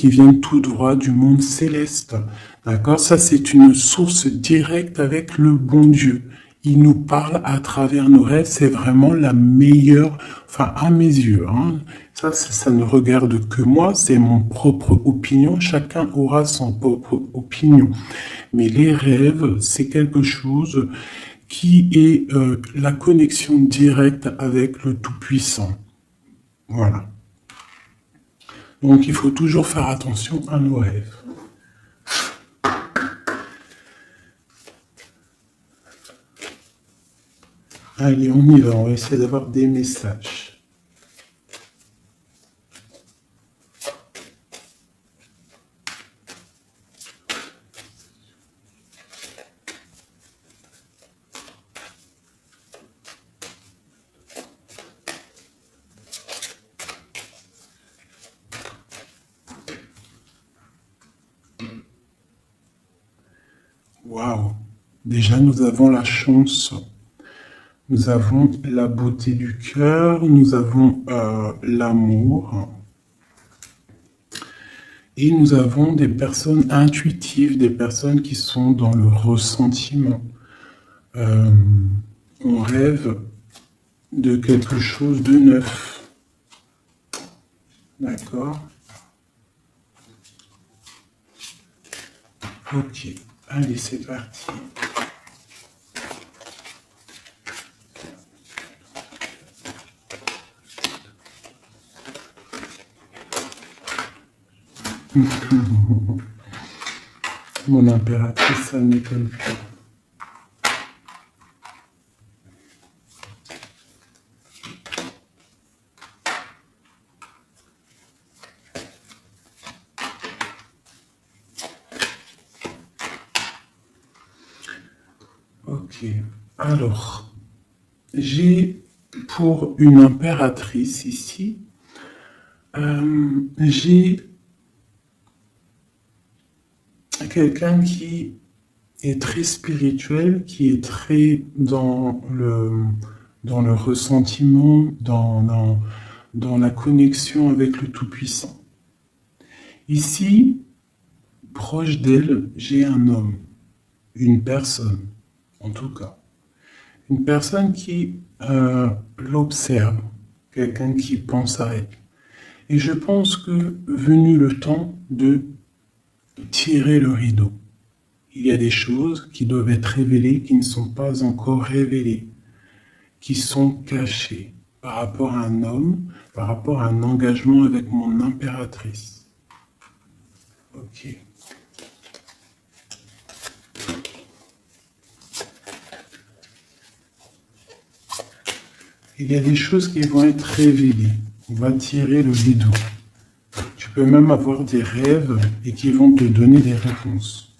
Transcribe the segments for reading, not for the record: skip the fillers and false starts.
qui viennent tout droit du monde céleste. D'accord? Ça, c'est une source directe avec le bon Dieu. Il nous parle à travers nos rêves. C'est vraiment la meilleure, enfin, à mes yeux, hein. Ça ne regarde que moi. C'est mon propre opinion. Chacun aura son propre opinion. Mais les rêves, c'est quelque chose qui est la connexion directe avec le Tout-Puissant. Voilà. Donc, il faut toujours faire attention à nos rêves. Allez, on y va. On va essayer d'avoir des messages. Waouh! Déjà, nous avons la chance. Nous avons la beauté du cœur, nous avons l'amour. Et nous avons des personnes intuitives, des personnes qui sont dans le ressentiment. On rêve de quelque chose de neuf. D'accord? Ok, allez, c'est parti. Mon impératrice, ça ne m'étonne pas. Ok, alors, j'ai pour une impératrice ici, j'ai quelqu'un qui est très spirituel, qui est très dans le ressentiment, dans la connexion avec le Tout-Puissant. Ici, proche d'elle, j'ai un homme, une personne, en tout cas. Une personne qui l'observe, quelqu'un qui pense à elle. Et je pense que venu le temps de tirer le rideau, il y a des choses qui doivent être révélées, qui ne sont pas encore révélées, qui sont cachées par rapport à un homme, par rapport à un engagement avec mon impératrice. Ok. Il y a des choses qui vont être révélées. On va tirer le rideau. Tu peux même avoir des rêves et qui vont te donner des réponses.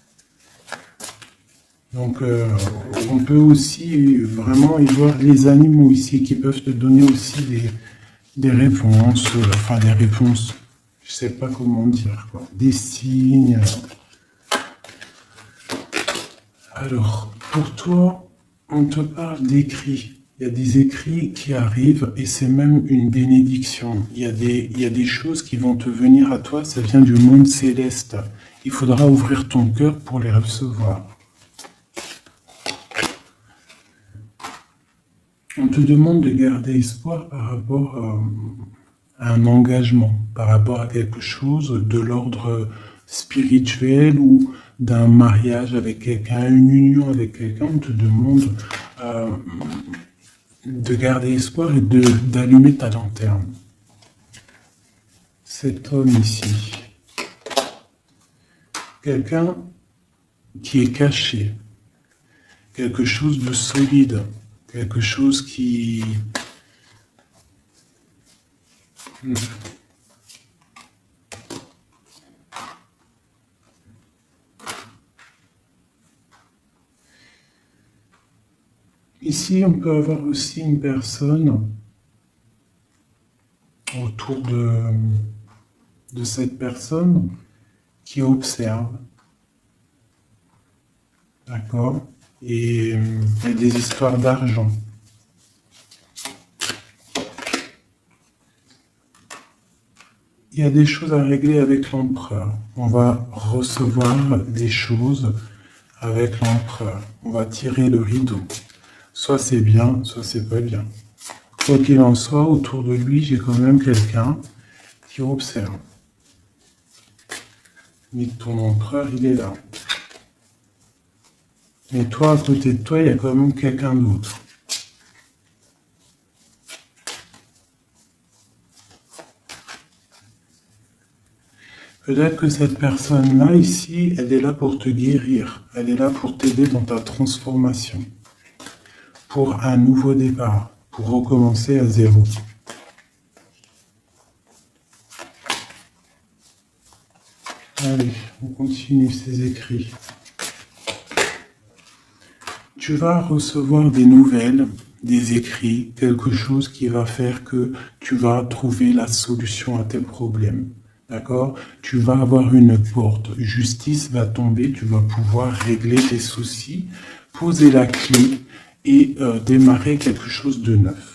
Donc, on peut aussi vraiment y voir les animaux ici qui peuvent te donner aussi des réponses, enfin des réponses, je sais pas comment dire, quoi, des signes. Alors, pour toi, on te parle d'écrits. Il y a des écrits qui arrivent et c'est même une bénédiction. Il y a des choses qui vont te venir à toi, ça vient du monde céleste. Il faudra ouvrir ton cœur pour les recevoir. On te demande de garder espoir par rapport à un engagement, par rapport à quelque chose de l'ordre spirituel ou d'un mariage avec quelqu'un, une union avec quelqu'un. On te demande de garder espoir et d'allumer ta lanterne. Cet homme ici, quelqu'un qui est caché, quelque chose de solide, quelque chose qui... Ici, on peut avoir aussi une personne autour de cette personne qui observe. D'accord? Et il y a des histoires d'argent. il y a des choses à régler avec l'empereur. On va recevoir des choses avec l'empereur. On va tirer le rideau. Soit c'est bien, soit c'est pas bien. Quoi qu'il en soit, autour de lui, j'ai quand même quelqu'un qui observe. Mais ton empereur, il est là. Mais toi, à côté de toi, il y a quand même quelqu'un d'autre. Peut-être que cette personne-là, ici, elle est là pour te guérir. Elle est là pour t'aider dans ta transformation. Pour un nouveau départ. Pour recommencer à zéro. Allez, on continue ces écrits. Tu vas recevoir des nouvelles, des écrits, quelque chose qui va faire que tu vas trouver la solution à tes problèmes. D'accord? Tu vas avoir une porte. Justice va tomber, tu vas pouvoir régler tes soucis, poser la clé et démarrer quelque chose de neuf.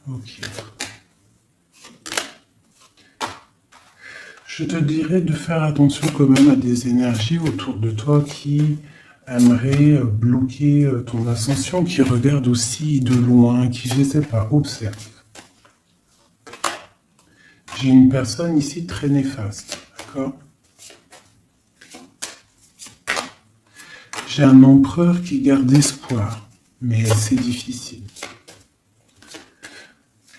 Ok. Je te dirais de faire attention quand même à des énergies autour de toi qui aimeraient bloquer ton ascension, qui regardent aussi de loin, qui, je ne sais pas, observent. J'ai une personne ici très néfaste, d'accord? J'ai un empereur qui garde espoir, mais c'est difficile.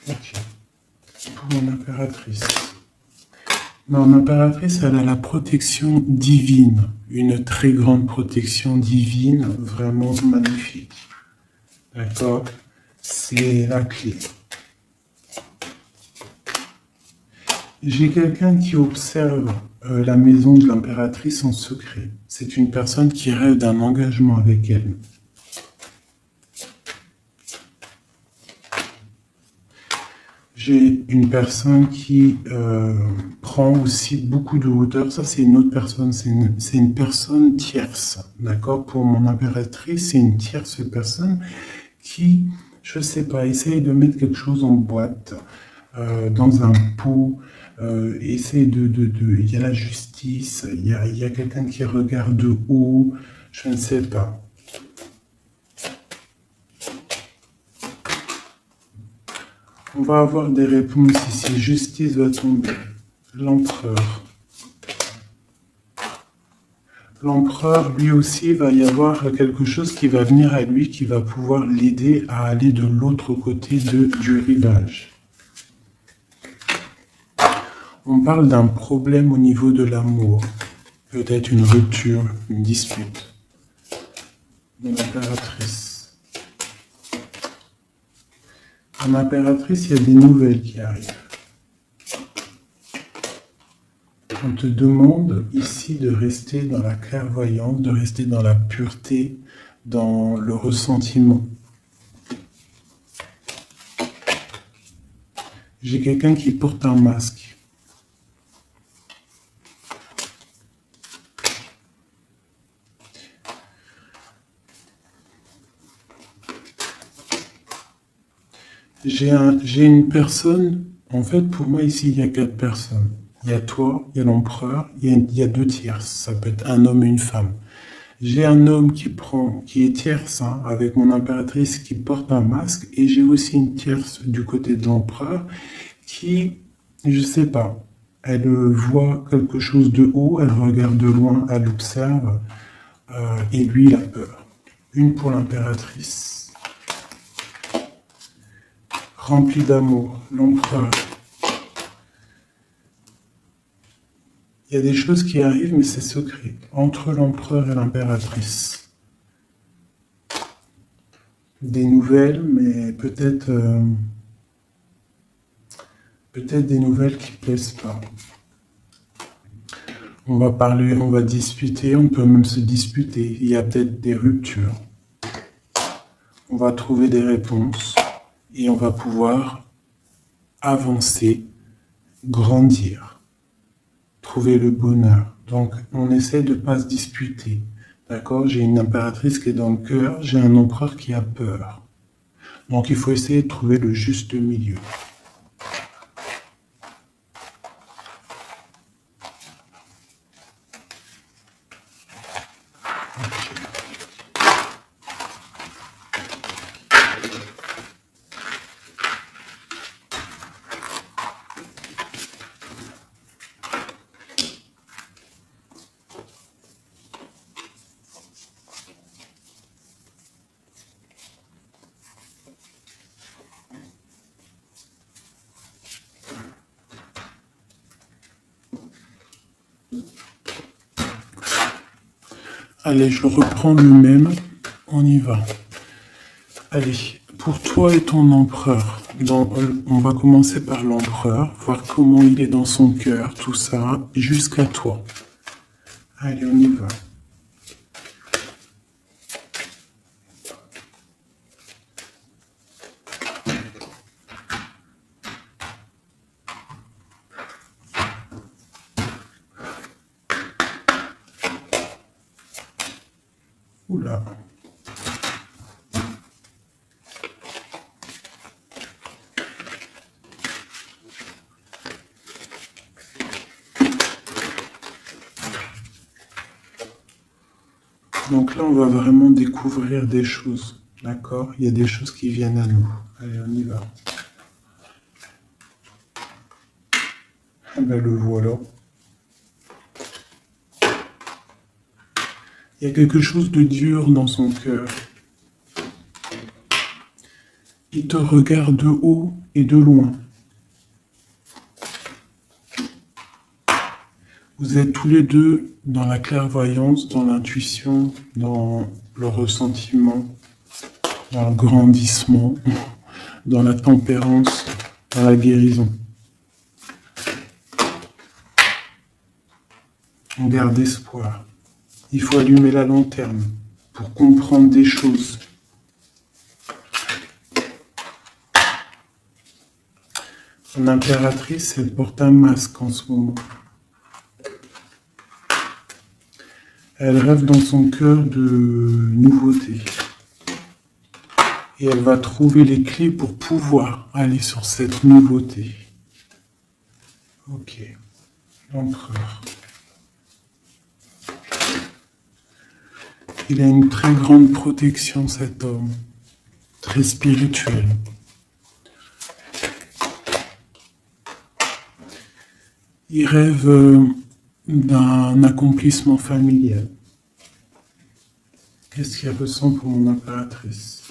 Ok. Pour mon impératrice. Mon impératrice, elle a la protection divine, une très grande protection divine, vraiment magnifique. D'accord? C'est la clé. J'ai quelqu'un qui observe la maison de l'impératrice en secret. C'est une personne qui rêve d'un engagement avec elle. J'ai une personne qui prend aussi beaucoup de hauteur. Ça, c'est une autre personne. C'est une personne tierce. D'accord? Pour mon impératrice, c'est une tierce personne qui, je sais pas, essaye de mettre quelque chose en boîte, dans un pot. Essaye il y a la justice. Il y a quelqu'un qui regarde de haut. Je ne sais pas. On va avoir des réponses ici. Justice va tomber. L'empereur. L'empereur, lui aussi, va y avoir quelque chose qui va venir à lui, qui va pouvoir l'aider à aller de l'autre côté du rivage. On parle d'un problème au niveau de l'amour. Peut-être une rupture, une dispute. De l'impératrice. À l'impératrice, il y a des nouvelles qui arrivent. On te demande ici de rester dans la clairvoyance, de rester dans la pureté, dans le ressentiment. J'ai quelqu'un qui porte un masque. J'ai une personne, en fait, pour moi, ici, il y a 4 personnes. Il y a toi, il y a l'empereur, il y a 2 tierces. Ça peut être un homme et une femme. J'ai un homme qui est tierce, hein, avec mon impératrice qui porte un masque, et j'ai aussi une tierce du côté de l'empereur qui, je sais pas, elle voit quelque chose de haut, elle regarde de loin, elle observe, et lui, il a peur. Une pour l'impératrice. Rempli d'amour, l'empereur. Il y a des choses qui arrivent, mais c'est secret. Entre l'empereur et l'impératrice. Des nouvelles, mais peut-être des nouvelles qui plaisent pas. On va parler, on va discuter, on peut même se disputer. Il y a peut-être des ruptures. On va trouver des réponses et on va pouvoir avancer, grandir, trouver le bonheur. Donc, on essaie de pas se disputer. D'accord? J'ai une impératrice qui est dans le cœur, j'ai un empereur qui a peur. Donc, il faut essayer de trouver le juste milieu. Allez, je reprends le même. On y va. Allez, pour toi et ton empereur, on va commencer par l'empereur, voir comment il est dans son cœur, tout ça, jusqu'à toi. Allez, on y va. Oula. Donc là, on va vraiment découvrir des choses, d'accord? Il y a des choses qui viennent à nous. Allez, on y va. Ah ben le voilà. Il y a quelque chose de dur dans son cœur. Il te regarde de haut et de loin. Vous êtes tous les deux dans la clairvoyance, dans l'intuition, dans le ressentiment, dans le grandissement, dans la tempérance, dans la guérison. On garde espoir. Il faut allumer la lanterne pour comprendre des choses. Son impératrice, elle porte un masque en ce moment. Elle rêve dans son cœur de nouveautés. Et elle va trouver les clés pour pouvoir aller sur cette nouveauté. Ok. L'empereur. Il a une très grande protection, cet homme. Très spirituel. Il rêve d'un accomplissement familial. Qu'est-ce qu'il ressent pour mon impératrice?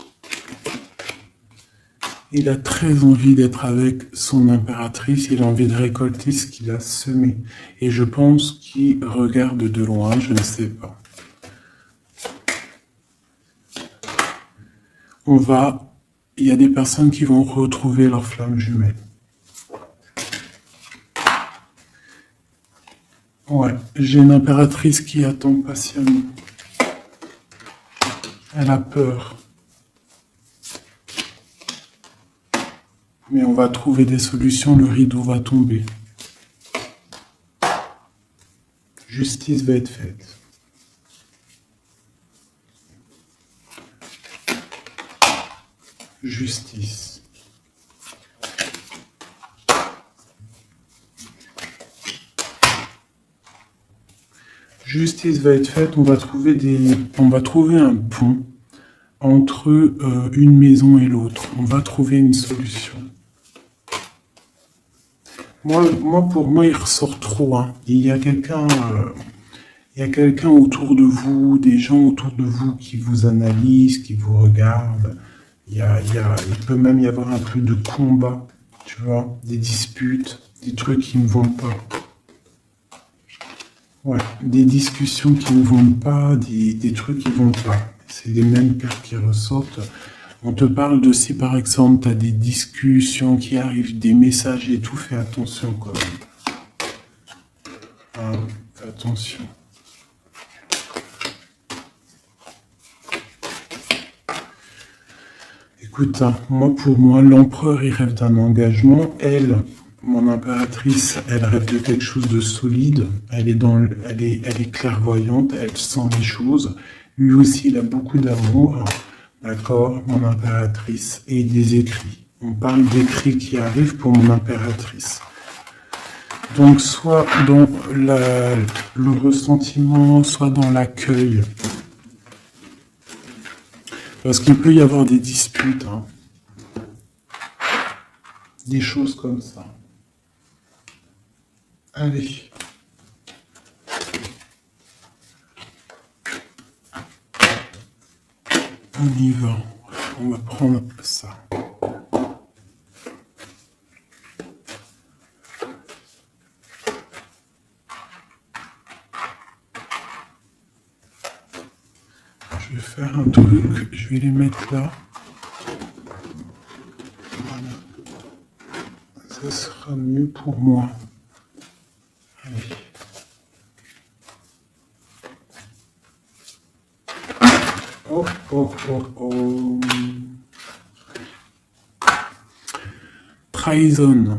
Il a très envie d'être avec son impératrice, il a envie de récolter ce qu'il a semé. Et je pense qu'il regarde de loin, je ne sais pas. Il y a des personnes qui vont retrouver leur flamme jumelle. Ouais, j'ai une impératrice qui attend patiemment. Elle a peur. Mais on va trouver des solutions, le rideau va tomber. Justice va être faite. Justice. Justice va être faite, on va trouver un pont entre une maison et l'autre. On va trouver une solution. Pour moi, il ressort trop. Hein. Il y a quelqu'un autour de vous, des gens autour de vous qui vous analysent, qui vous regardent. Il peut même y avoir un peu de combat, tu vois, des disputes, des trucs qui ne vont pas. Ouais, des discussions qui ne vont pas, des trucs qui ne vont pas. C'est les mêmes cartes qui ressortent. On te parle de si par exemple tu as des discussions qui arrivent, des messages et tout, fais attention quand même. Hein, fais attention. Écoute, hein, pour moi, l'empereur, il rêve d'un engagement. Elle, mon ton impératrice, elle rêve de quelque chose de solide, elle est clairvoyante, elle sent les choses. Lui aussi, il a beaucoup d'amour, d'accord, mon impératrice, et des écrits. On parle d'écrits qui arrivent pour mon impératrice. Donc, soit dans le ressentiment, soit dans l'accueil. Parce qu'il peut y avoir des disputes, hein. Des choses comme ça. Allez. On y va. On va prendre ça. Je vais faire un truc. Je vais les mettre là. Voilà. Ça sera mieux pour moi. Allez. Oh, oh, oh, oh. Trahison.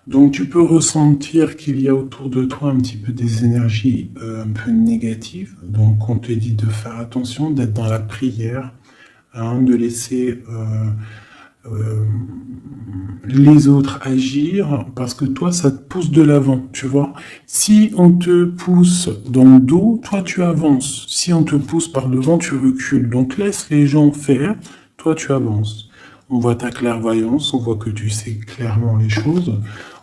Donc tu peux ressentir qu'il y a autour de toi un petit peu des énergies un peu négatives. Donc on te dit de faire attention, d'être dans la prière, hein, de laisser les autres agir, parce que toi ça te pousse de l'avant, tu vois. Si on te pousse dans le dos, toi tu avances. Si on te pousse par devant, tu recules. Donc laisse les gens faire, toi tu avances. On voit ta clairvoyance, on voit que tu sais clairement les choses.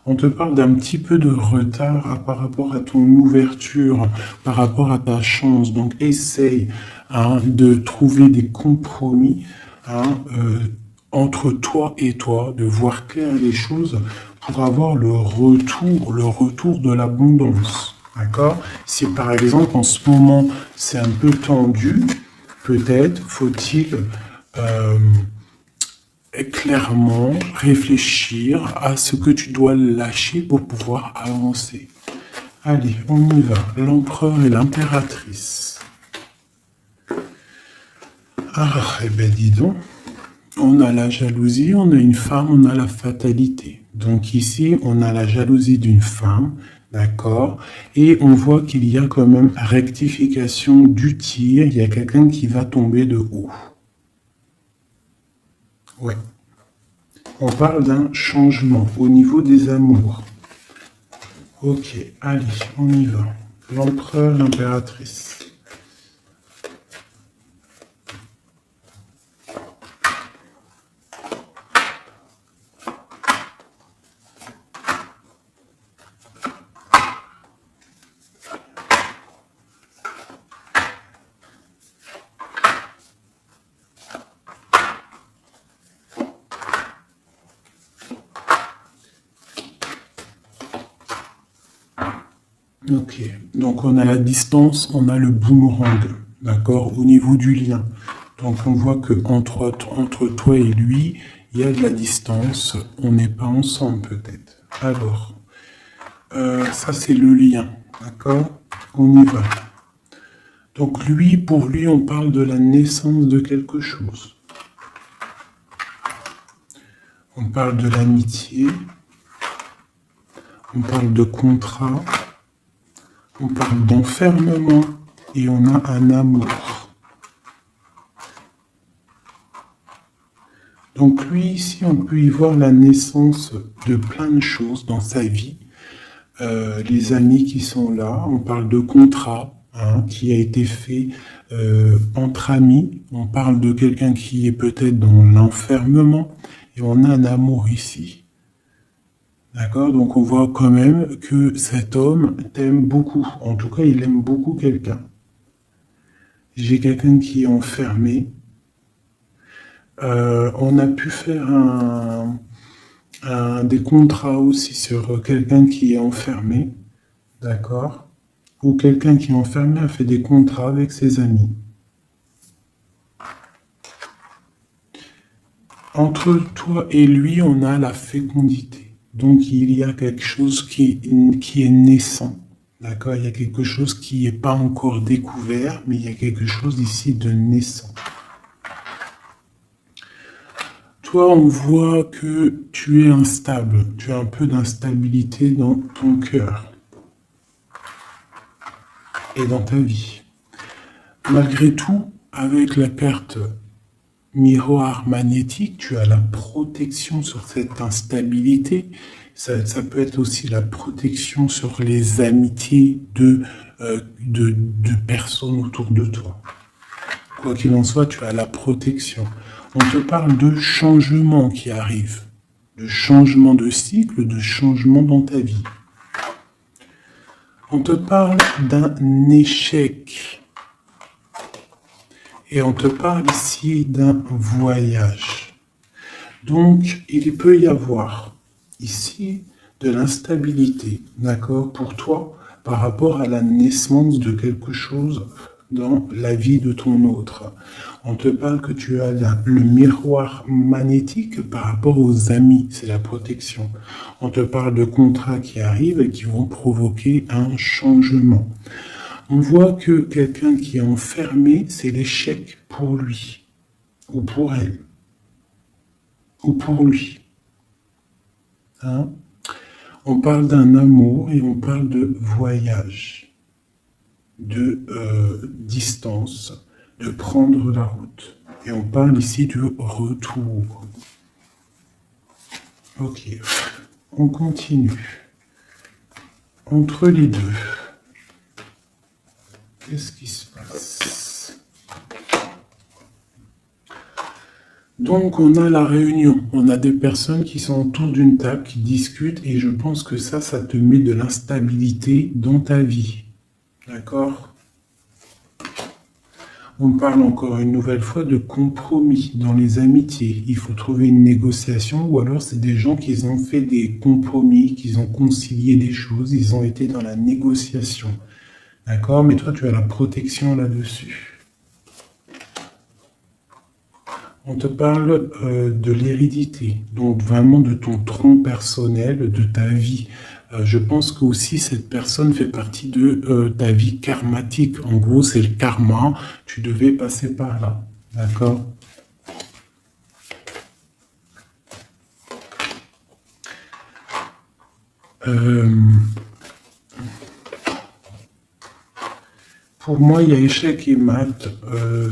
On te parle d'un petit peu de retard par rapport à ton ouverture, par rapport à ta chance. Donc essaye, hein, de trouver des compromis, hein, entre toi et toi, de voir clair les choses pour avoir le retour de l'abondance. D'accord? Si par exemple en ce moment c'est un peu tendu, peut-être faut-il clairement réfléchir à ce que tu dois lâcher pour pouvoir avancer. Allez, on y va. L'empereur et l'impératrice. Ah, eh ben dis donc. On a la jalousie, on a une femme, on a la fatalité. Donc ici, on a la jalousie d'une femme, d'accord? Et on voit qu'il y a quand même rectification du tir. Il y a quelqu'un qui va tomber de haut. Ouais. On parle d'un changement au niveau des amours. Ok, allez, on y va. L'empereur, l'impératrice. Ok, donc on a la distance, on a le boomerang, d'accord, au niveau du lien. Donc on voit que entre toi et lui, il y a de la distance, on n'est pas ensemble peut-être. Alors, ça c'est le lien, d'accord, on y va. Donc lui, pour lui, on parle de la naissance de quelque chose. On parle de l'amitié, on parle de contrat, on parle d'enfermement et on a un amour. Donc lui, ici, on peut y voir la naissance de plein de choses dans sa vie. Les amis qui sont là, on parle de contrat, hein, qui a été fait entre amis. On parle de quelqu'un qui est peut-être dans l'enfermement et on a un amour ici. D'accord? Donc on voit quand même que cet homme t'aime beaucoup. En tout cas, il aime beaucoup quelqu'un. J'ai quelqu'un qui est enfermé. On a pu faire des contrats aussi sur quelqu'un qui est enfermé. D'accord? Ou quelqu'un qui est enfermé a fait des contrats avec ses amis. Entre toi et lui, on a la fécondité. Donc, il y a quelque chose qui est naissant. D'accord? Il y a quelque chose qui n'est pas encore découvert, mais il y a quelque chose ici de naissant. toi, on voit que tu es instable. Tu as un peu d'instabilité dans ton cœur et dans ta vie. Malgré tout, avec la carte miroir magnétique, tu as la protection sur cette instabilité. Ça peut être aussi la protection sur les amitiés de personnes autour de toi. Quoi qu'il en soit, tu as la protection. On te parle de changement qui arrive, de changement de cycle, de changement dans ta vie. On te parle d'un échec. Et on te parle ici d'un voyage. Donc, il peut y avoir ici de l'instabilité, d'accord, pour toi, par rapport à la naissance de quelque chose dans la vie de ton autre. On te parle que tu as le miroir magnétique par rapport aux amis, c'est la protection. On te parle de contrats qui arrivent et qui vont provoquer un changement. On voit que quelqu'un qui est enfermé, c'est l'échec pour lui, ou pour elle, ou pour lui. Hein? On parle d'un amour et on parle de voyage, de distance, de prendre la route. Et on parle ici de retour. Ok, on continue. Entre les deux. Qu'est-ce qui se passe? Donc, on a la réunion. On a des personnes qui sont autour d'une table, qui discutent, et je pense que ça te met de l'instabilité dans ta vie. D'accord? On parle encore une nouvelle fois de compromis dans les amitiés. Il faut trouver une négociation, ou alors c'est des gens qui ont fait des compromis, qui ont concilié des choses, ils ont été dans la négociation. D'accord? Mais toi, tu as la protection là-dessus. On te parle de l'hérédité, donc vraiment de ton tronc personnel, de ta vie. Je pense que aussi cette personne fait partie de ta vie karmatique. En gros, c'est le karma. Tu devais passer par là. D'accord? Pour moi, il y a échec et mat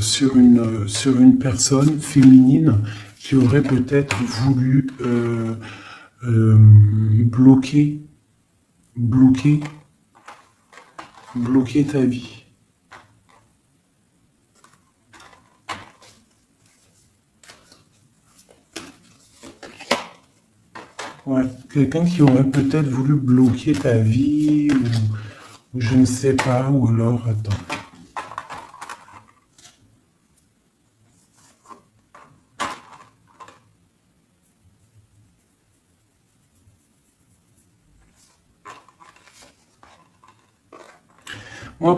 sur une personne féminine qui aurait peut-être voulu bloquer ta vie. Ouais, quelqu'un qui aurait peut-être voulu bloquer ta vie ou je ne sais pas, ou alors, attends.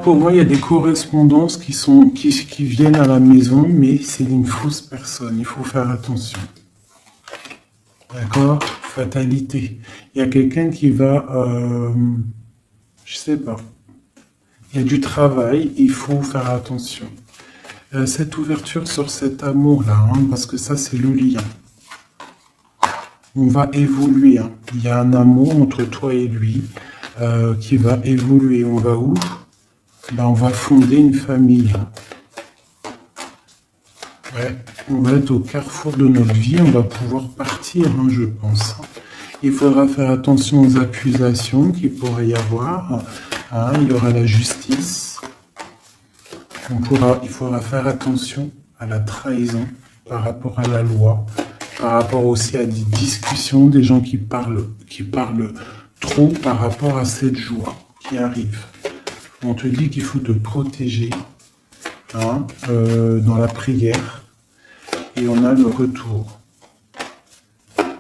Pour moi, il y a des correspondances qui viennent à la maison, mais c'est une fausse personne. Il faut faire attention. D'accord? Fatalité. Il y a quelqu'un qui va, je sais pas. Il y a du travail, il faut faire attention. Cette ouverture sur cet amour-là, hein, parce que ça, c'est le lien. On va évoluer. Hein. Il y a un amour entre toi et lui qui va évoluer. On va où? On va fonder une famille. Ouais, on va être au carrefour de notre vie, on va pouvoir partir, hein, je pense. Il faudra faire attention aux accusations qu'il pourrait y avoir. Hein, il y aura la justice. Il faudra faire attention à la trahison par rapport à la loi, par rapport aussi à des discussions, des gens qui parlent trop par rapport à cette joie qui arrive. On te dit qu'il faut te protéger hein, dans la prière. Et on a le retour.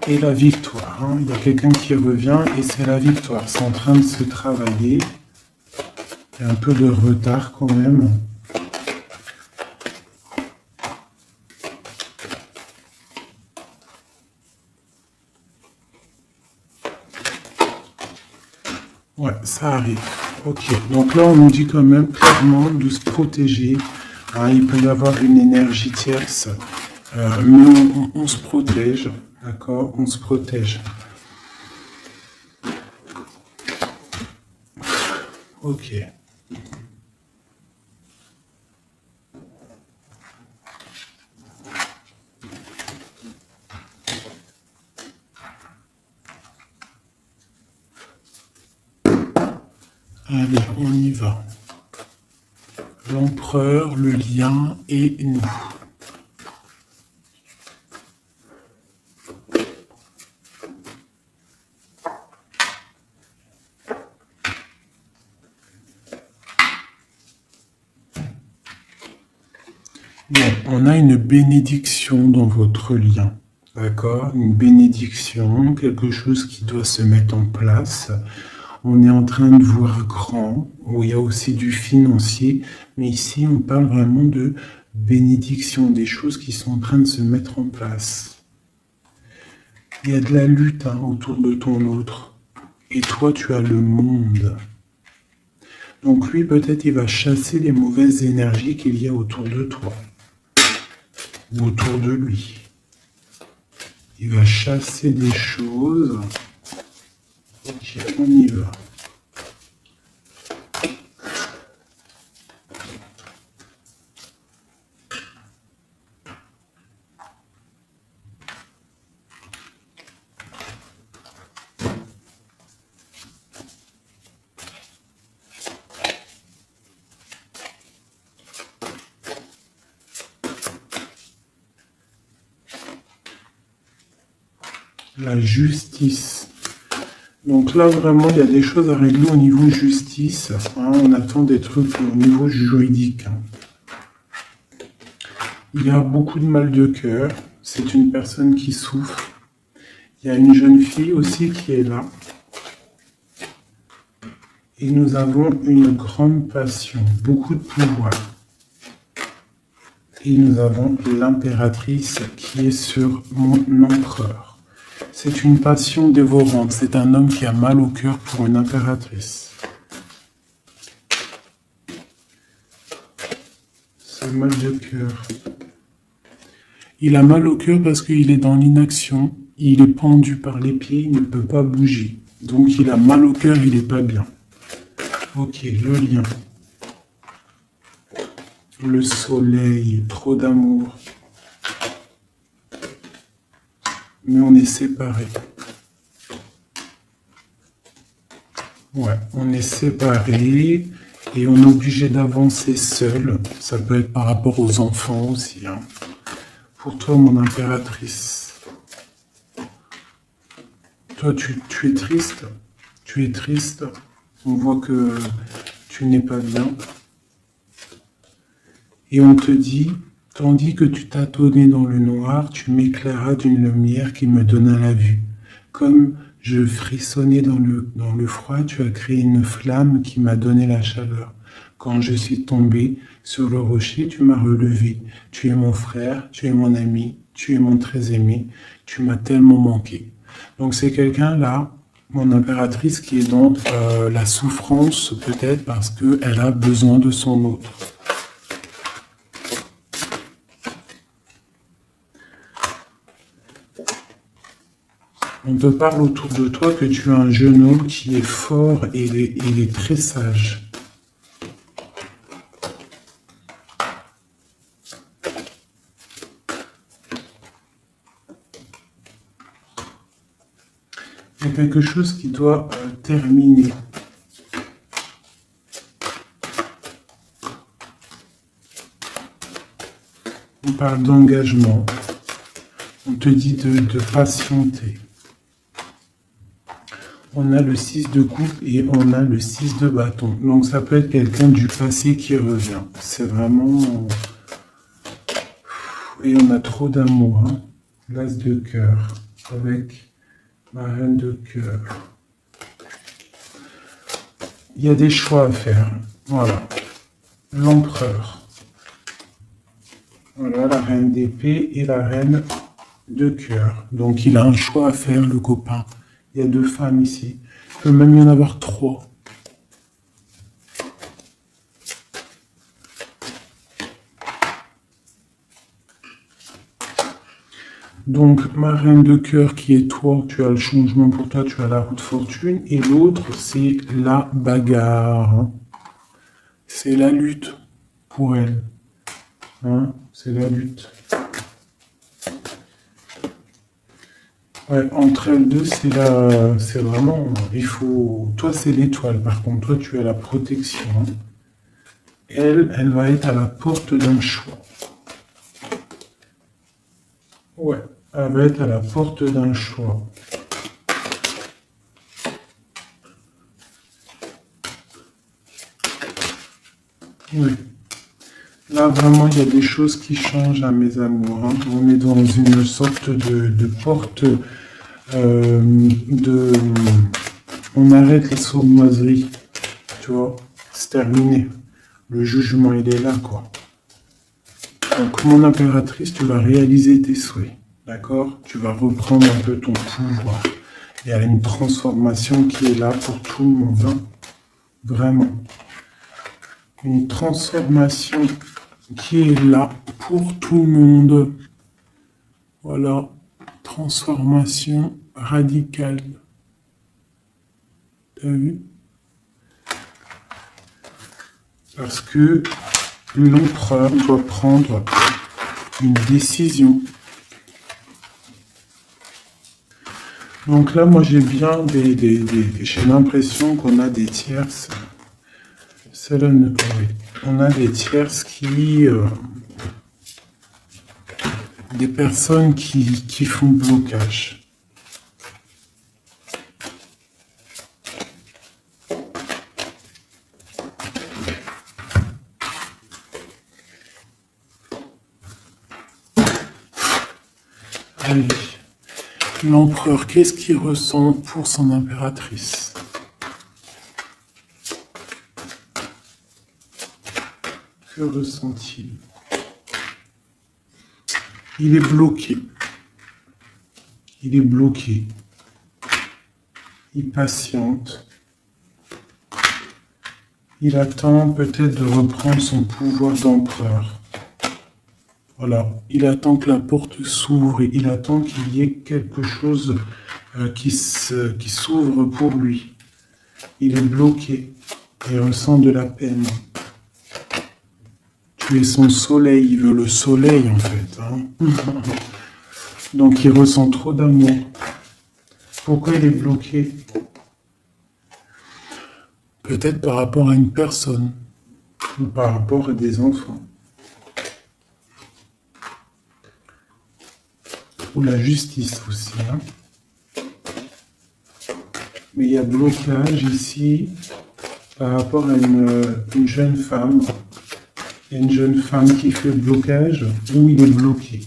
Et la victoire. Hein. Il y a quelqu'un qui revient et c'est la victoire. C'est en train de se travailler. Il y a un peu de retard quand même. Ouais, ça arrive. Ok, donc là on nous dit quand même clairement de se protéger. Hein, il peut y avoir une énergie tierce Mais on se protège, d'accord? On se protège. Ok. Allez, on y va. L'empereur, le lien et nous. Bon, on a une bénédiction dans votre lien. D'accord? Une bénédiction, quelque chose qui doit se mettre en place. On est en train de voir grand, où il y a aussi du financier, mais ici on parle vraiment de bénédiction, des choses qui sont en train de se mettre en place. Il y a de la lutte autour de ton autre, et toi tu as le monde. Donc lui peut-être il va chasser les mauvaises énergies qu'il y a autour de toi, ou autour de lui. Il va chasser des choses. Ok, on y va. La justice. Donc là, vraiment, il y a des choses à régler au niveau justice. On attend des trucs au niveau juridique. Il y a beaucoup de mal de cœur. C'est une personne qui souffre. Il y a une jeune fille aussi qui est là. Et nous avons une grande passion, beaucoup de pouvoir. Et nous avons l'impératrice qui est sur mon empereur. C'est une passion dévorante. C'est un homme qui a mal au cœur pour une impératrice. C'est mal de cœur. Il a mal au cœur parce qu'il est dans l'inaction. Il est pendu par les pieds, il ne peut pas bouger. Donc il a mal au cœur, il n'est pas bien. Ok, le lien. Le soleil, trop d'amour. Mais on est séparés. Ouais, on est séparés et on est obligé d'avancer seul. Ça peut être par rapport aux enfants aussi. Pour toi, mon impératrice. Toi, tu es triste. Tu es triste. On voit que tu n'es pas bien. Et on te dit, tandis que tu tâtonnais dans le noir, tu m'éclairas d'une lumière qui me donna la vue. Comme je frissonnais dans le froid, tu as créé une flamme qui m'a donné la chaleur. Quand je suis tombé sur le rocher, tu m'as relevé. Tu es mon frère, tu es mon ami, tu es mon très aimé, tu m'as tellement manqué. Donc c'est quelqu'un là, mon impératrice, qui est dans la souffrance peut-être parce qu'elle a besoin de son autre. On te parle autour de toi que tu as un jeune homme qui est fort et il est très sage. Il y a quelque chose qui doit terminer. On parle d'engagement. On te dit de patienter. On a le 6 de coupe et on a le 6 de bâton. Donc ça peut être quelqu'un du passé qui revient. C'est vraiment... Et on a trop d'amour. L'as de cœur avec ma reine de cœur. Il y a des choix à faire. Voilà. L'empereur. Voilà la reine d'épée et la reine de cœur. Donc il a un choix à faire, le copain. Il y a 2 femmes ici. Il peut même y en avoir 3. Donc, ma reine de cœur qui est toi, tu as le changement pour toi, tu as la roue de fortune. Et l'autre, c'est la bagarre. C'est la lutte pour elle. Hein, c'est la lutte. Ouais, entre elles deux, c'est vraiment, il faut, toi c'est l'étoile, par contre, toi tu as la protection. Hein. Elle va être à la porte d'un choix. Ouais, elle va être à la porte d'un choix. Oui. Là, vraiment, il y a des choses qui changent à mes amours. Hein. On est dans une sorte de porte on arrête les sournoiseries. Tu vois, c'est terminé. Le jugement, il est là, quoi. Donc, mon impératrice, tu vas réaliser tes souhaits. D'accord? Tu vas reprendre un peu ton pouvoir. Il y a une transformation qui est là pour tout le monde. Hein. Vraiment. Une transformation qui est là pour tout le monde. Voilà. Transformation radicale. T'as vu? Parce que l'empereur doit prendre une décision. Donc là, moi, j'ai bien j'ai l'impression qu'on a des tierces. On a des tierces qui... des personnes qui font blocage. Allez. L'empereur, qu'est-ce qu'il ressent pour son impératrice? Que ressent-il? Il est bloqué. Il est bloqué. Il patiente. Il attend peut-être de reprendre son pouvoir d'empereur. Voilà, il attend que la porte s'ouvre et il attend qu'il y ait quelque chose qui s'ouvre pour lui. Il est bloqué et ressent de la peine. Tu es son soleil, il veut le soleil en fait. Hein. Donc il ressent trop d'amour. Pourquoi il est bloqué? Peut-être par rapport à une personne ou par rapport à des enfants. Ou la justice aussi. Hein. Mais il y a blocage ici par rapport à une jeune femme. Il y a une jeune femme qui fait blocage ou il est bloqué.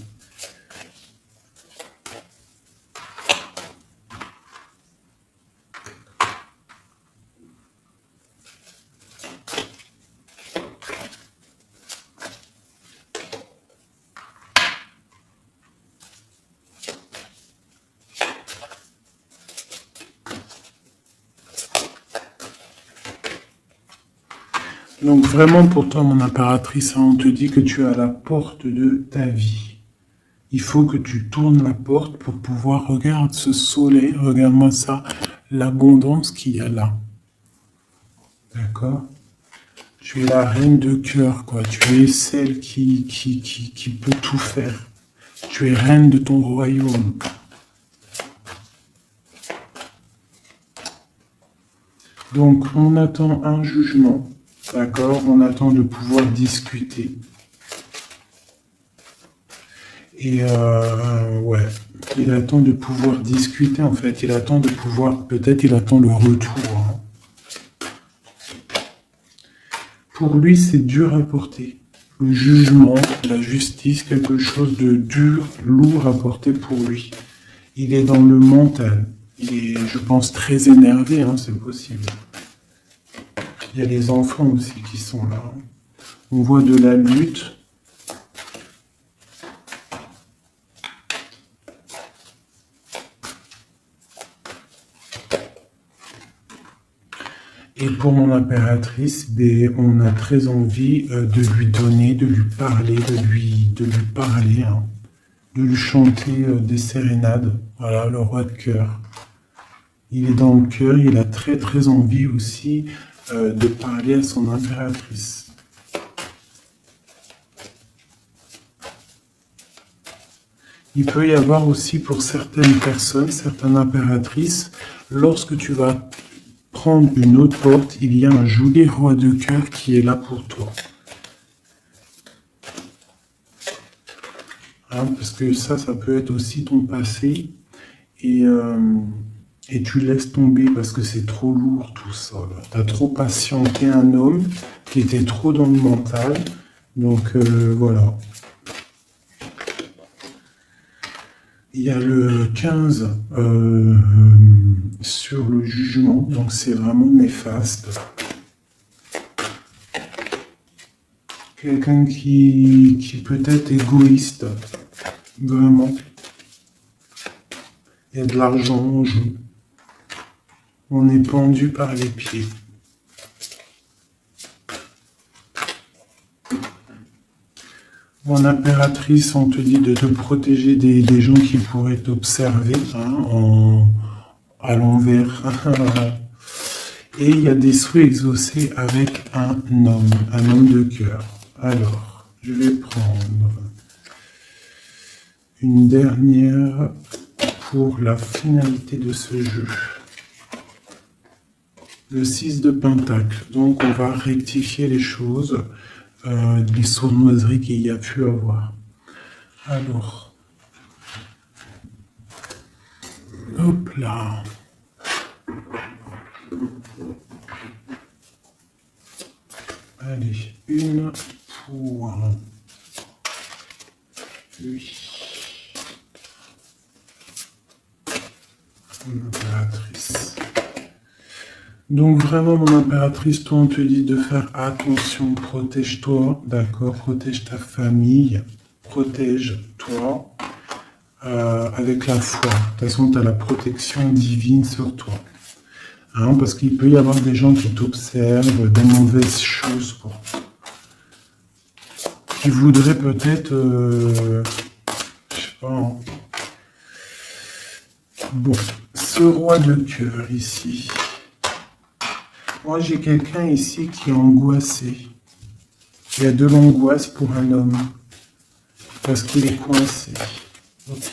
Donc vraiment pour toi, mon impératrice, on te dit que tu es à la porte de ta vie. Il faut que tu tournes la porte pour pouvoir regarder ce soleil, regarde-moi ça, l'abondance qu'il y a là. D'accord? Tu es la reine de cœur, quoi. Tu es celle qui peut tout faire. Tu es reine de ton royaume. Donc on attend un jugement. D'accord, on attend de pouvoir discuter. Et ouais, il attend de pouvoir discuter en fait. Il attend de pouvoir, peut-être il attend le retour. Hein. Pour lui, c'est dur à porter. Le jugement, la justice, quelque chose de dur, lourd à porter pour lui. Il est dans le mental. Il est, je pense, très énervé, hein, c'est possible. Il y a les enfants aussi qui sont là. On voit de la lutte. Et pour mon impératrice, on a très envie de lui donner, de lui parler, de lui parler. Hein. de lui chanter des sérénades. Voilà, le roi de cœur. Il est dans le cœur, il a très très envie aussi de parler à son impératrice. Il peut y avoir aussi pour certaines personnes, certaines impératrices, lorsque tu vas prendre une autre porte, il y a un joli roi de cœur qui est là pour toi. Hein, parce que ça peut être aussi ton passé. Et tu laisses tomber parce que c'est trop lourd tout ça. Tu as trop patienté un homme qui était trop dans le mental. Donc voilà. Il y a le 15 sur le jugement, donc c'est vraiment néfaste. Quelqu'un qui peut être égoïste, vraiment. Il y a de l'argent en jeu. On est pendu par les pieds. En impératrice, on te dit de te protéger des gens qui pourraient t'observer à l'envers. Et il y a des souhaits exaucés avec un homme de cœur. Alors, je vais prendre une dernière pour la finalité de ce jeu. Le 6 de Pentacle. Donc, on va rectifier les choses, les sournoiseries qu'il y a pu avoir. Alors, hop là. Allez, une pour lui. Mon impératrice. Donc vraiment, mon impératrice, toi, on te dit de faire attention, protège-toi, d'accord, protège ta famille, protège-toi avec la foi. De toute façon, tu as la protection divine sur toi. Hein, parce qu'il peut y avoir des gens qui t'observent, des mauvaises choses pour toi. Qui voudraient peut-être, je sais pas, hein. Bon, ce roi de cœur ici. Moi, j'ai quelqu'un ici qui est angoissé. Il y a de l'angoisse pour un homme. Parce qu'il est coincé. Ok.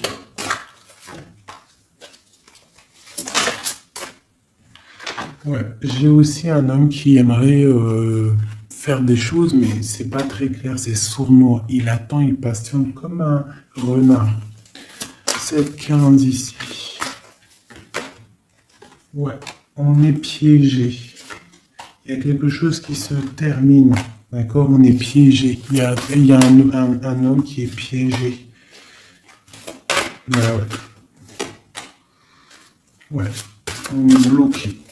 Ouais, j'ai aussi un homme qui aimerait faire des choses, mais c'est pas très clair, c'est sournois. Il attend, il patiente comme un renard. 7-15 ici. Ouais, on est piégé. Il y a quelque chose qui se termine. D'accord, on est piégé. Il y a un homme qui est piégé. Ouais. Ouais, on est bloqué.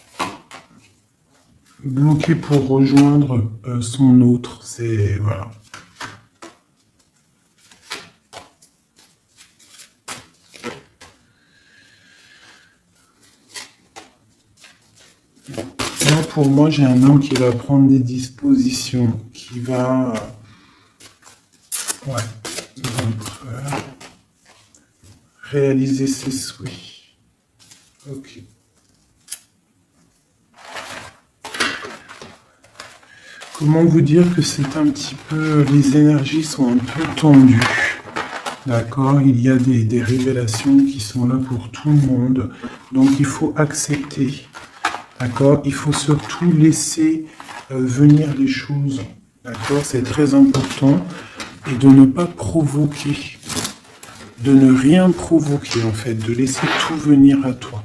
Bloqué pour rejoindre son autre. C'est... Voilà. Là, pour moi, j'ai un homme qui va prendre des dispositions, qui va... ouais. Réaliser ses souhaits. Ok. Comment vous dire que c'est un petit peu... Les énergies sont un peu tendues. D'accord? Il y a des révélations qui sont là pour tout le monde. Donc, il faut accepter. D'accord? Il faut surtout laisser venir les choses. D'accord? C'est très important. Et de ne pas provoquer. De ne rien provoquer, en fait. De laisser tout venir à toi.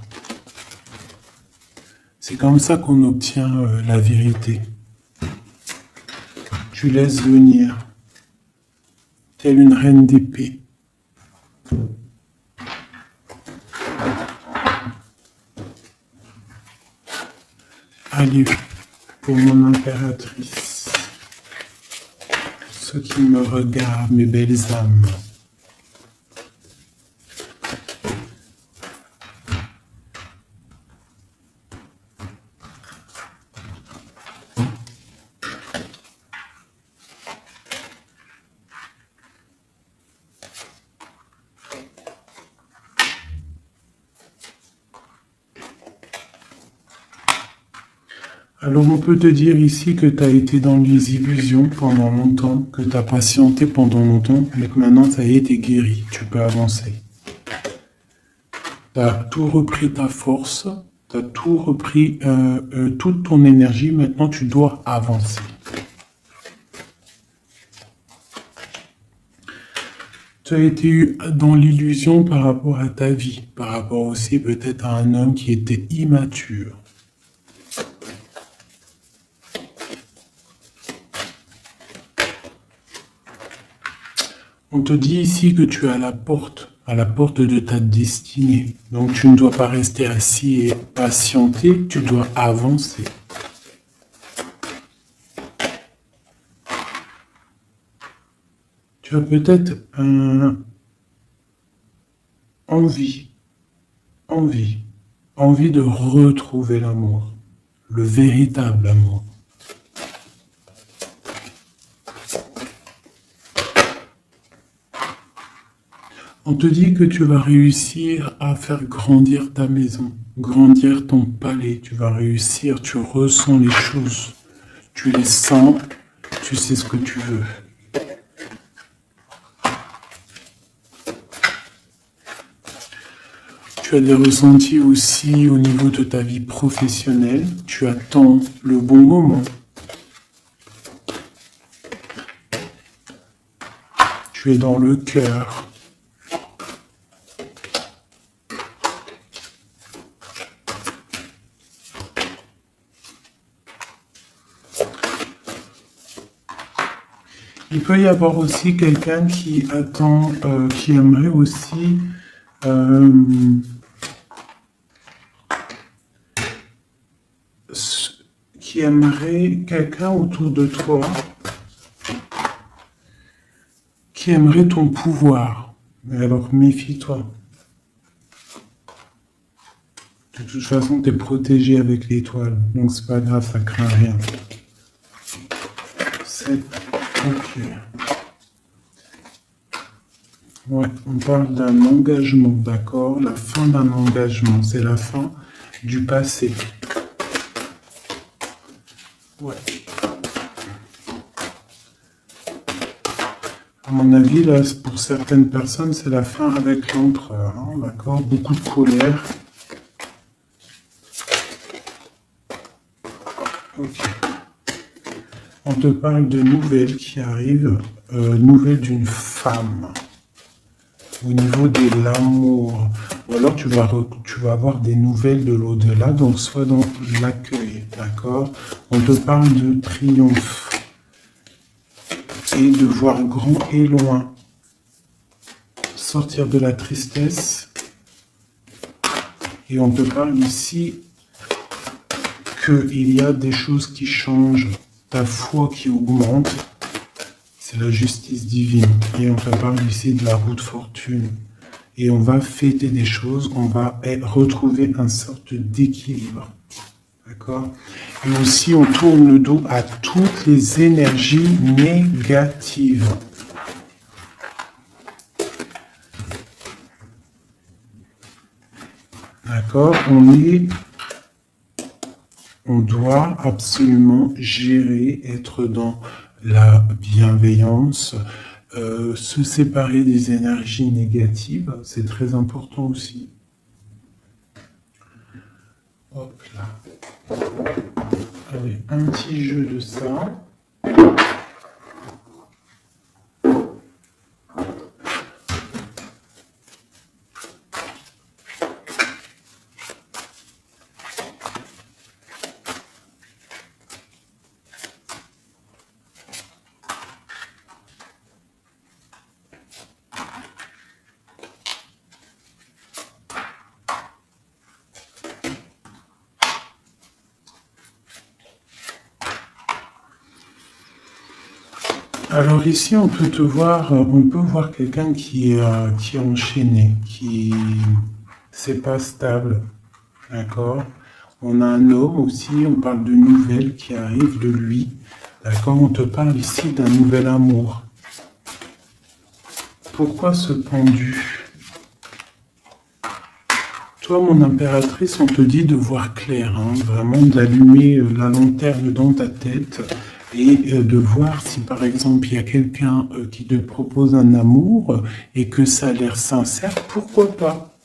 C'est comme ça qu'on obtient la vérité. Tu laisses venir. Telle une reine d'épée. Allez, pour mon impératrice. Ceux qui me regardent, mes belles âmes. Alors on peut te dire ici que tu as été dans les illusions pendant longtemps, que tu as patienté pendant longtemps, mais que maintenant ça y est, t'es guéri, tu peux avancer. Tu as tout repris ta force, tu as tout repris toute ton énergie, maintenant tu dois avancer. Tu as été dans l'illusion par rapport à ta vie, par rapport aussi peut-être à un homme qui était immature. On te dit ici que tu es à la porte de ta destinée. Donc tu ne dois pas rester assis et patienter, tu dois avancer. Tu as peut-être envie de retrouver l'amour, le véritable amour. On te dit que tu vas réussir à faire grandir ta maison, grandir ton palais. Tu vas réussir, tu ressens les choses, tu les sens, tu sais ce que tu veux. Tu as des ressentis aussi au niveau de ta vie professionnelle. Tu attends le bon moment. Tu es dans le cœur. Il peut y avoir aussi quelqu'un qui attend, qui aimerait aussi qui aimerait quelqu'un autour de toi, qui aimerait ton pouvoir. Mais alors méfie-toi. De toute façon, tu es protégé avec l'étoile, donc c'est pas grave, ça craint rien. C'est ok. Ouais, on parle d'un engagement, d'accord? La fin d'un engagement, c'est la fin du passé. Ouais. À mon avis, là, pour certaines personnes, c'est la fin avec l'empereur, hein, d'accord? Beaucoup de colère. Ok. On te parle de nouvelles qui arrivent, nouvelles d'une femme, au niveau de l'amour. Ou alors tu vas avoir des nouvelles de l'au-delà, donc soit dans l'accueil, d'accord? On te parle de triomphe et de voir grand et loin. Sortir de la tristesse. Et on te parle ici qu'il y a des choses qui changent. Ta foi qui augmente, c'est la justice divine. Et on te parle ici de la roue de fortune. Et on va fêter des choses, on va retrouver une sorte d'équilibre. D'accord? Et aussi, on tourne le dos à toutes les énergies négatives. D'accord? On doit absolument gérer, être dans la bienveillance, se séparer des énergies négatives, c'est très important aussi. Hop là. Allez, un petit jeu de ça. Alors ici, on peut voir quelqu'un qui est enchaîné, qui c'est pas stable, d'accord? On a un homme aussi, on parle de nouvelles qui arrivent de lui, d'accord? On te parle ici d'un nouvel amour. Pourquoi ce pendu? Toi, mon impératrice, on te dit de voir clair, hein, vraiment d'allumer la lanterne dans ta tête et de voir si, par exemple, il y a quelqu'un qui te propose un amour et que ça a l'air sincère, pourquoi pas?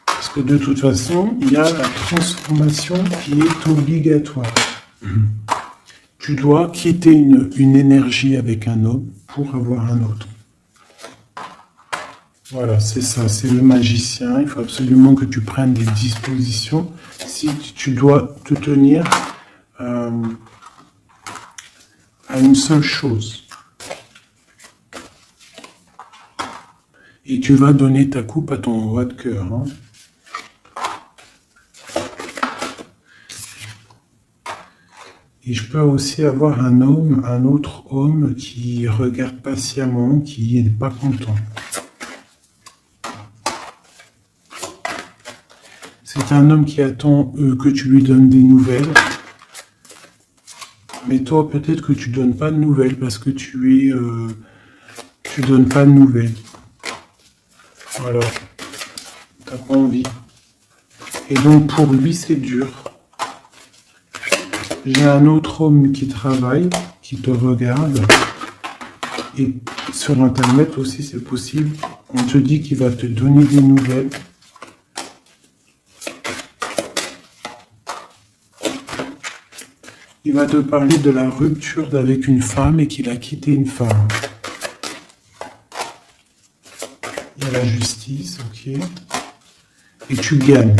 Parce que de toute façon, il y a la transformation qui est obligatoire. Tu dois quitter une énergie avec un homme pour avoir un autre. Voilà, c'est ça, c'est le magicien. Il faut absolument que tu prennes des dispositions. Si tu dois te tenir à une seule chose. Et tu vas donner ta coupe à ton roi de cœur. Hein. Et je peux aussi avoir un autre homme qui regarde patiemment, qui n'est pas content. C'est un homme qui attend que tu lui donnes des nouvelles. Mais toi, peut-être que tu donnes pas de nouvelles parce que tu donnes pas de nouvelles. Voilà. T'as pas envie. Et donc, pour lui, c'est dur. J'ai un autre homme qui travaille, qui te regarde. Et sur Internet aussi, c'est possible. On te dit qu'il va te donner des nouvelles. Il va te parler de la rupture avec une femme et qu'il a quitté une femme. Il y a la justice, ok. Et tu gagnes,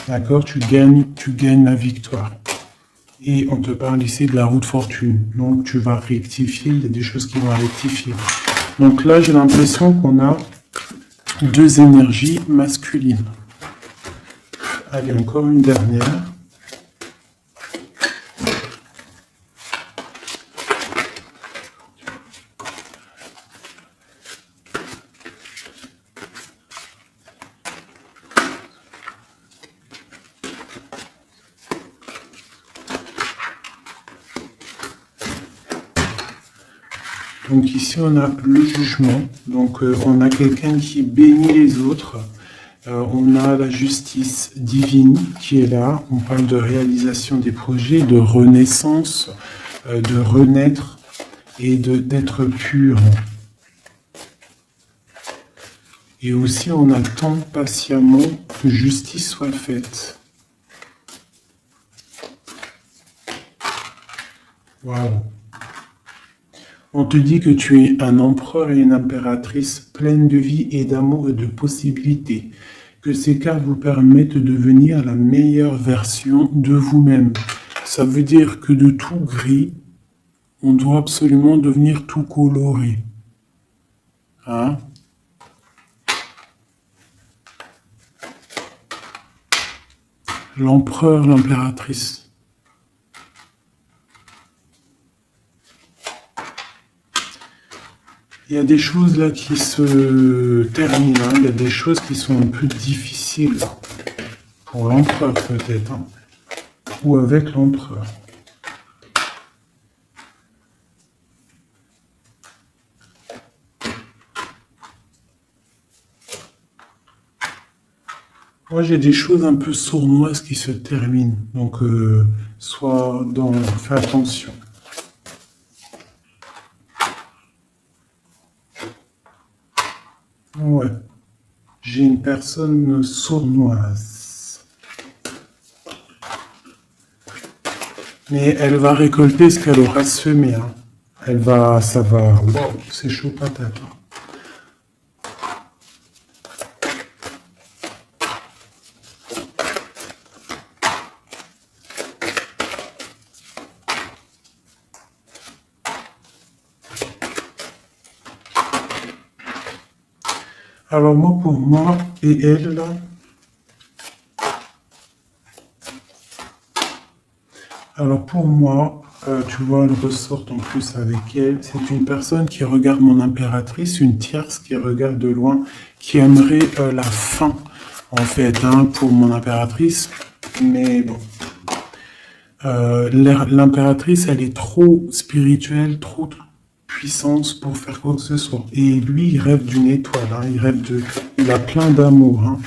d'accord? Tu gagnes la victoire. Et on te parle ici de la roue de fortune. Donc tu vas rectifier, il y a des choses qui vont rectifier. Donc là, j'ai l'impression qu'on a deux énergies masculines. Allez, encore une dernière. Donc ici, on a le jugement. Donc on a quelqu'un qui bénit les autres. On a la justice divine qui est là. On parle de réalisation des projets, de renaissance, de renaître et d'être pur. Et aussi, on attend patiemment que justice soit faite. Waouh! On te dit que tu es un empereur et une impératrice pleine de vie et d'amour et de possibilités. Que ces cartes vous permettent de devenir la meilleure version de vous-même. Ça veut dire que de tout gris, on doit absolument devenir tout coloré. Hein? L'empereur, l'impératrice. Il y a des choses là qui se terminent, hein. Il y a des choses qui sont un peu difficiles pour l'empereur peut-être, hein. Ou avec l'empereur. Moi j'ai des choses un peu sournoises qui se terminent, donc fais attention. Ouais, j'ai une personne sournoise. Mais elle va récolter ce qu'elle aura semé. Hein. Ça va. Wow, c'est chaud patate. Alors moi, pour moi, et elle, là, alors pour moi, tu vois, elle ressort en plus avec elle. C'est une personne qui regarde mon impératrice, une tierce qui regarde de loin, qui aimerait la fin, en fait, hein, pour mon impératrice. Mais bon, l'impératrice, elle est trop spirituelle, trop puissance pour faire quoi que ce soit. Et lui, il rêve d'une étoile, hein. Il a plein d'amour, hein.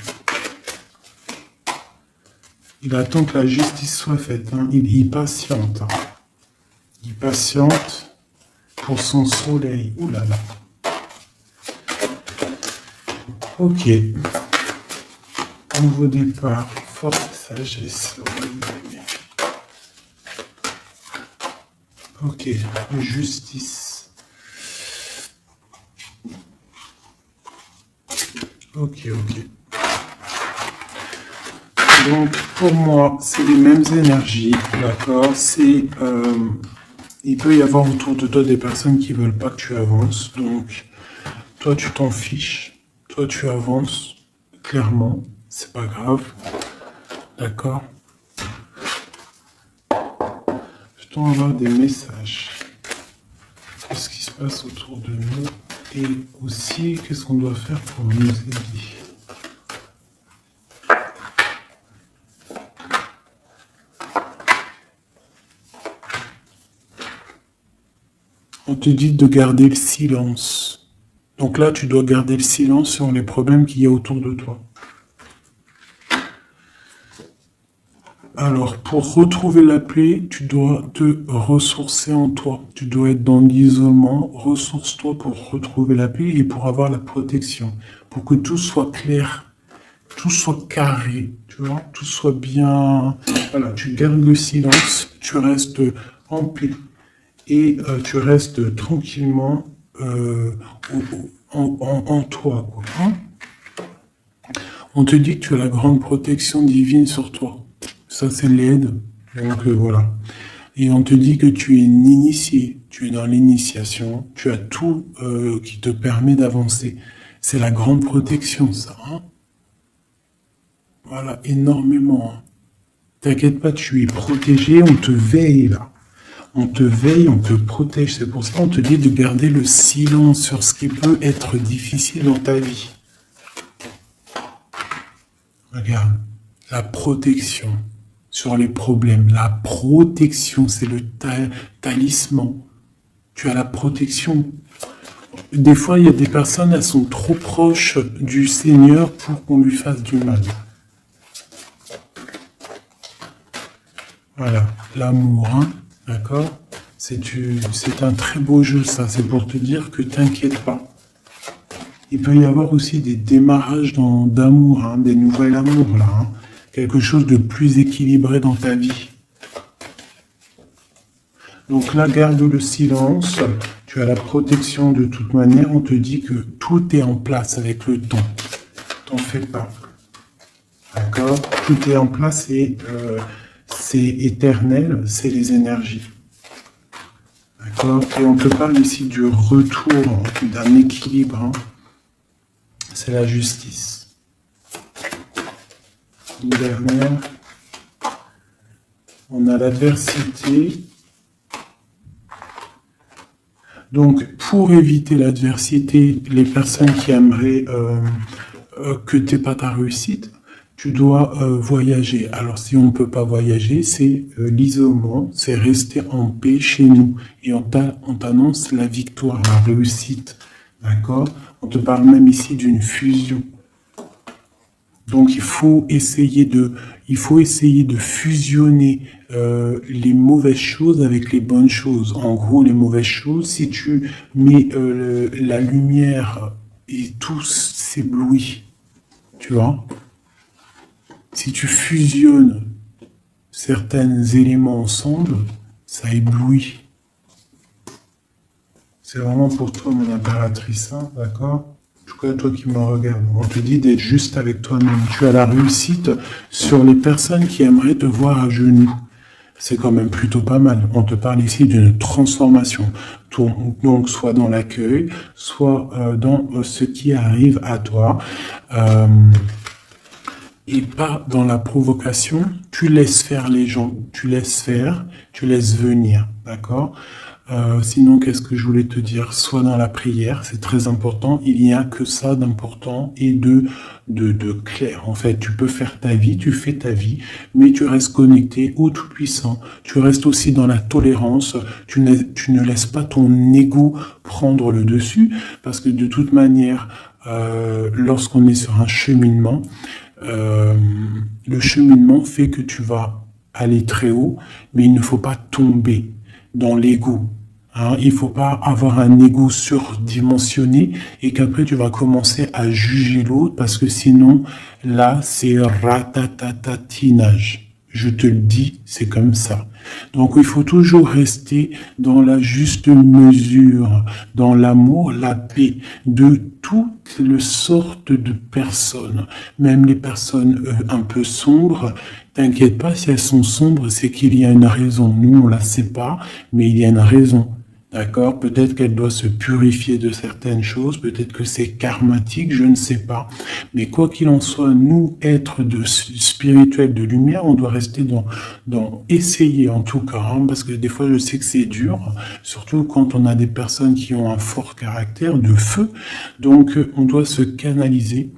Il attend que la justice soit faite, hein. Il patiente, hein. Il patiente pour son soleil. Ouh là là. Ok. Nouveau départ. Forte sagesse. Ok. Justice. Ok. Donc, pour moi, c'est les mêmes énergies, d'accord? Il peut y avoir autour de toi des personnes qui veulent pas que tu avances. Donc, toi, tu t'en fiches. Toi, tu avances. Clairement, c'est pas grave. D'accord? Je dois avoir des messages. Qu'est-ce qui se passe autour de nous? Et aussi, qu'est-ce qu'on doit faire pour nous aider? On te dit de garder le silence. Donc là, tu dois garder le silence sur les problèmes qu'il y a autour de toi. Alors, pour retrouver la paix, tu dois te ressourcer en toi. Tu dois être dans l'isolement. Ressource-toi pour retrouver la paix et pour avoir la protection. Pour que tout soit clair, tout soit carré, tu vois, tout soit bien... Voilà, tu gardes le silence, tu restes en paix. Et tu restes tranquillement en toi, quoi, hein. On te dit que tu as la grande protection divine sur toi. Ça, c'est l'aide. Donc, voilà. Et on te dit que tu es une initiée. Tu es dans l'initiation. Tu as tout qui te permet d'avancer. C'est la grande protection, ça, hein. Voilà, énormément, hein. T'inquiète pas, tu es protégé. On te veille, là. On te veille, on te protège. C'est pour ça qu'on te dit de garder le silence sur ce qui peut être difficile dans ta vie. Regarde, la protection sur les problèmes. La protection, c'est le talisman. Tu as la protection. Des fois, il y a des personnes, elles sont trop proches du Seigneur pour qu'on lui fasse du mal. Voilà, l'amour, hein. D'accord? C'est un très beau jeu, ça. C'est pour te dire que t'inquiète pas. Il peut y avoir aussi des démarrages d'amour, hein, des nouvelles amours, là. Hein. Quelque chose de plus équilibré dans ta vie. Donc là, garde le silence. Tu as la protection de toute manière. On te dit que tout est en place avec le temps. T'en fais pas. D'accord? Tout est en place et... c'est éternel, c'est les énergies. D'accord? Et on te parle ici du retour d'un équilibre. Hein. C'est la justice. Une dernière. On a l'adversité. Donc, pour éviter l'adversité, les personnes qui aimeraient que tu n'aies pas ta réussite, tu dois voyager. Alors, si on ne peut pas voyager, c'est l'isolement, c'est rester en paix chez nous. Et on t'annonce la victoire, la réussite. D'accord? On te parle même ici d'une fusion. Donc, il faut essayer de fusionner les mauvaises choses avec les bonnes choses. En gros, les mauvaises choses, si tu mets la lumière et tout s'éblouit, tu vois? Si tu fusionnes certains éléments ensemble, ça éblouit. C'est vraiment pour toi, mon impératrice, hein, d'accord? En tout cas, toi qui me regardes, on te dit d'être juste avec toi-même. Tu as la réussite sur les personnes qui aimeraient te voir à genoux. C'est quand même plutôt pas mal. On te parle ici d'une transformation. Donc, soit dans l'accueil, soit dans ce qui arrive à toi. Et pas dans la provocation. Tu laisses faire les gens. Tu laisses faire, tu laisses venir. D'accord? Sinon, qu'est-ce que je voulais te dire? Sois dans la prière, c'est très important. Il n'y a que ça d'important et de clair. En fait, tu peux faire ta vie, tu fais ta vie, mais tu restes connecté au Tout-Puissant. Tu restes aussi dans la tolérance. Tu ne laisses pas ton ego prendre le dessus, parce que de toute manière, lorsqu'on est sur un cheminement, euh, le cheminement fait que tu vas aller très haut, mais il ne faut pas tomber dans l'ego. Hein, il faut pas avoir un ego surdimensionné et qu'après tu vas commencer à juger l'autre parce que sinon, là, c'est ratatatinage. Je te le dis, c'est comme ça. Donc il faut toujours rester dans la juste mesure, dans l'amour, la paix de toutes les sortes de personnes, même les personnes un peu sombres. T'inquiète pas, si elles sont sombres, c'est qu'il y a une raison. Nous, on la sait pas, mais il y a une raison. D'accord? Peut-être qu'elle doit se purifier de certaines choses, peut-être que c'est karmatique, je ne sais pas. Mais quoi qu'il en soit, nous, êtres de spirituels de lumière, on doit rester dans essayer en tout cas, hein, parce que des fois je sais que c'est dur, surtout quand on a des personnes qui ont un fort caractère de feu. Donc on doit se canaliser,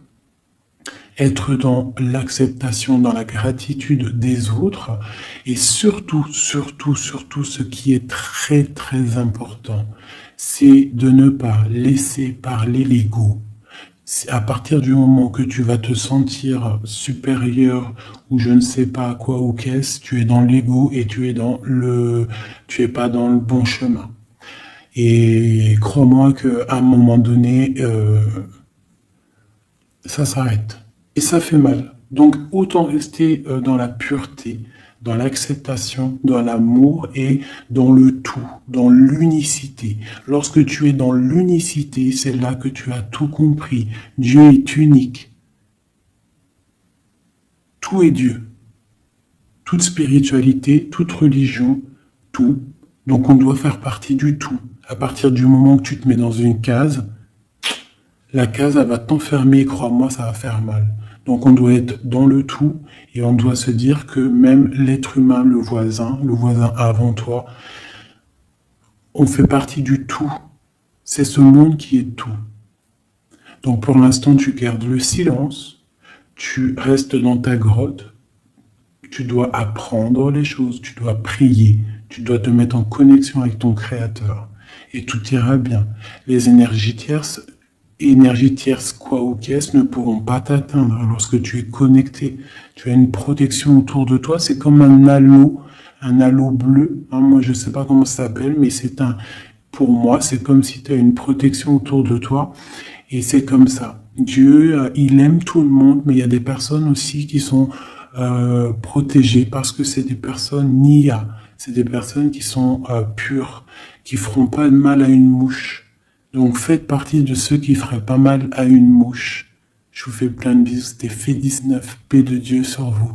être dans l'acceptation, dans la gratitude des autres, et surtout, ce qui est très, très important, c'est de ne pas laisser parler l'ego. À partir du moment que tu vas te sentir supérieur ou je ne sais pas quoi ou qu'est-ce, tu es dans l'ego et tu es pas dans le bon chemin. Et crois-moi qu'à un moment donné, ça s'arrête. Et ça fait mal. Donc autant rester dans la pureté, dans l'acceptation, dans l'amour et dans le tout, dans l'unicité. Lorsque tu es dans l'unicité, c'est là que tu as tout compris. Dieu est unique. Tout est Dieu. Toute spiritualité, toute religion, tout. Donc on doit faire partie du tout. À partir du moment que tu te mets dans une case, la case, elle va t'enfermer, crois-moi, ça va faire mal. Donc on doit être dans le tout et on doit se dire que même l'être humain, le voisin avant toi, on fait partie du tout. C'est ce monde qui est tout. Donc pour l'instant, tu gardes le silence, tu restes dans ta grotte, tu dois apprendre les choses, tu dois prier, tu dois te mettre en connexion avec ton Créateur et tout ira bien. Les énergies tierces, quoi ou qu'est-ce, ne pourront pas t'atteindre lorsque tu es connecté. Tu as une protection autour de toi, c'est comme un halo bleu. Hein, moi, je ne sais pas comment ça s'appelle, mais pour moi, c'est comme si tu as une protection autour de toi. Et c'est comme ça. Dieu, il aime tout le monde, mais il y a des personnes aussi qui sont protégées parce que c'est des personnes nia. C'est des personnes qui sont pures, qui feront pas de mal à une mouche. Donc faites partie de ceux qui feraient pas mal à une mouche. Je vous fais plein de bisous. C'était Fait 19. Paix de Dieu sur vous.